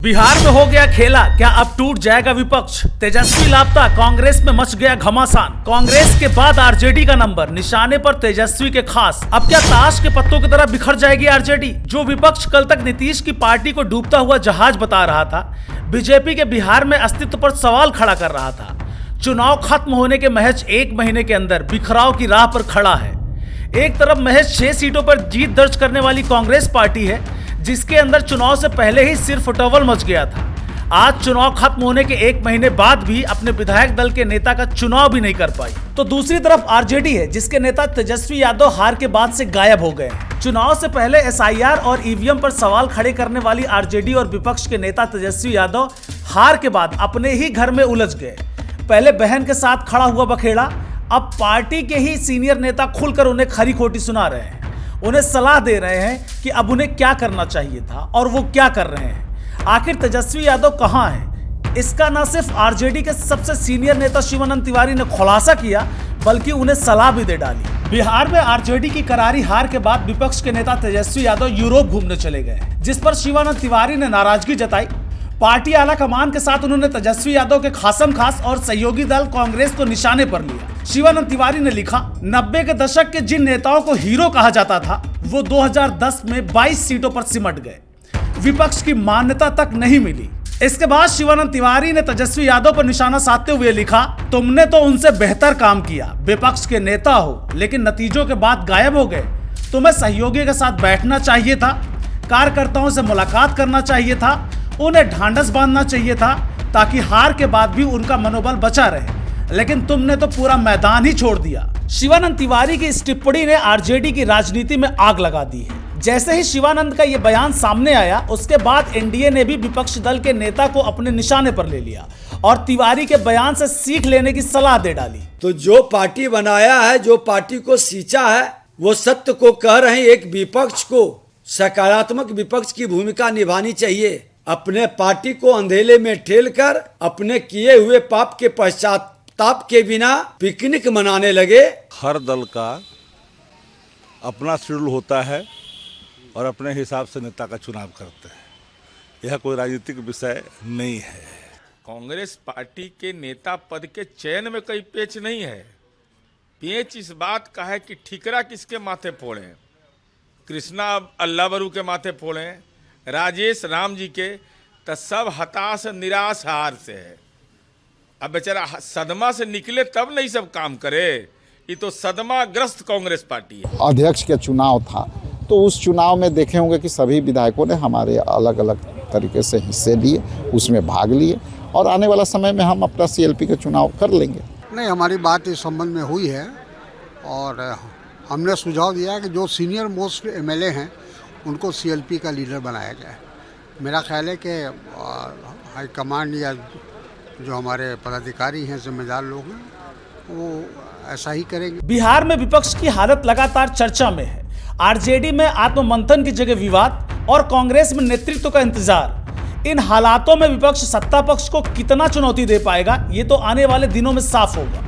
बिहार में हो गया खेला, क्या अब टूट जाएगा विपक्ष? तेजस्वी लापता, कांग्रेस में मच गया घमासान। कांग्रेस के बाद आरजेडी का नंबर, निशाने पर तेजस्वी के खास। अब क्या ताश के पत्तों की तरह बिखर जाएगी आरजेडी? जो विपक्ष कल तक नीतीश की पार्टी को डूबता हुआ जहाज बता रहा था, बीजेपी के बिहार में अस्तित्व पर सवाल खड़ा कर रहा था, चुनाव खत्म होने के महज एक महीने के अंदर बिखराव की राह पर खड़ा है। एक तरफ महज 6 सीटों पर जीत दर्ज करने वाली कांग्रेस पार्टी है, जिसके अंदर चुनाव से पहले ही सिर फुटवल मच गया था। आज चुनाव खत्म होने के एक महीने बाद भी अपने विधायक दल के नेता का चुनाव भी नहीं कर पाई। तो दूसरी तरफ आरजेडी है, जिसके नेता तेजस्वी यादव हार के बाद से गायब हो गए हैं। चुनाव से पहले एसआईआर और ईवीएम पर सवाल खड़े करने वाली आरजेडी और विपक्ष के नेता तेजस्वी यादव हार के बाद अपने ही घर में उलझ गए। पहले बहन के साथ खड़ा हुआ बखेड़ा, अब पार्टी के ही सीनियर नेता खुलकर उन्हें खरी खोटी सुना रहे हैं, उन्हें सलाह दे रहे हैं कि अब उन्हें क्या करना चाहिए था और वो क्या कर रहे हैं। आखिर तेजस्वी यादव कहां हैं? इसका न सिर्फ आरजेडी के सबसे सीनियर नेता शिवानंद तिवारी ने खुलासा किया, बल्कि उन्हें सलाह भी दे डाली। बिहार में आरजेडी की करारी हार के बाद विपक्ष के नेता तेजस्वी यादव यूरोप घूमने चले गए, जिस पर शिवानंद तिवारी ने नाराजगी जताई। पार्टी आला कमान के साथ उन्होंने तेजस्वी यादव के खासम खास और सहयोगी दल कांग्रेस को निशाने पर लिया। शिवानंद तिवारी ने लिखा, 90 के दशक के जिन नेताओं को हीरो कहा जाता था, वो 2010 में 22 सीटों पर सिमट गए। विपक्ष की मान्यता तक नहीं मिली। इसके बाद शिवानंद तिवारी ने तेजस्वी यादव पर निशाना साधते हुए लिखा, तुमने तो उनसे बेहतर काम किया, विपक्ष के नेता हो, लेकिन नतीजों के बाद गायब हो गए। तुम्हें सहयोगी के साथ बैठना चाहिए था, कार्यकर्ताओं से मुलाकात करना चाहिए था, उन्हें ढांढस बांधना चाहिए था, ताकि हार के बाद भी उनका मनोबल बचा रहे, लेकिन तुमने तो पूरा मैदान ही छोड़ दिया। शिवानंद तिवारी की इस टिप्पणी ने आरजेडी की राजनीति में आग लगा दी है। जैसे ही शिवानंद का यह बयान सामने आया, उसके बाद एनडीए ने भी विपक्ष दल के नेता को अपने निशाने पर ले लिया और तिवारी के बयान से सीख लेने की सलाह दे डाली। तो जो पार्टी बनाया है, जो पार्टी को सींचा है, वो सत्य को कह रहे हैं। एक विपक्ष को सकारात्मक विपक्ष की भूमिका निभानी चाहिए। अपने पार्टी को अंधेले में ठेलकर अपने किए हुए पाप के पश्चाताप के बिना पिकनिक मनाने लगे। हर दल का अपना शेड्यूल होता है और अपने हिसाब से नेता का चुनाव करते हैं। यह कोई राजनीतिक विषय नहीं है। कांग्रेस पार्टी के नेता पद के चयन में कोई पेच नहीं है। पेच इस बात का है कि ठिकरा किसके माथे फोड़ें। कृष्णा अल्लाह के माथे फोड़ें, राजेश राम जी के, तो सब हताश निराश हार से है। अब बेचारा सदमा से निकले तब नहीं सब काम करे। ये तो सदमाग्रस्त कांग्रेस पार्टी है। अध्यक्ष का चुनाव था, तो उस चुनाव में देखे होंगे कि सभी विधायकों ने हमारे अलग अलग तरीके से हिस्से लिए, उसमें भाग लिए, और आने वाला समय में हम अपना सीएलपी का चुनाव कर लेंगे। नहीं, हमारी बात इस संबंध में हुई है और हमने सुझाव दिया है कि जो सीनियर मोस्ट एमएलए हैं उनको सीएलपी का लीडर बनाया जाए। मेरा ख्याल है कि हाईकमांड या जो हमारे पदाधिकारी हैं, जिम्मेदार लोग हैं, वो ऐसा ही करेंगे। बिहार में विपक्ष की हालत लगातार चर्चा में है। आरजेडी में आत्ममंथन की जगह विवाद और कांग्रेस में नेतृत्व का इंतजार। इन हालातों में विपक्ष सत्ता पक्ष को कितना चुनौती दे पाएगा, ये तो आने वाले दिनों में साफ होगा।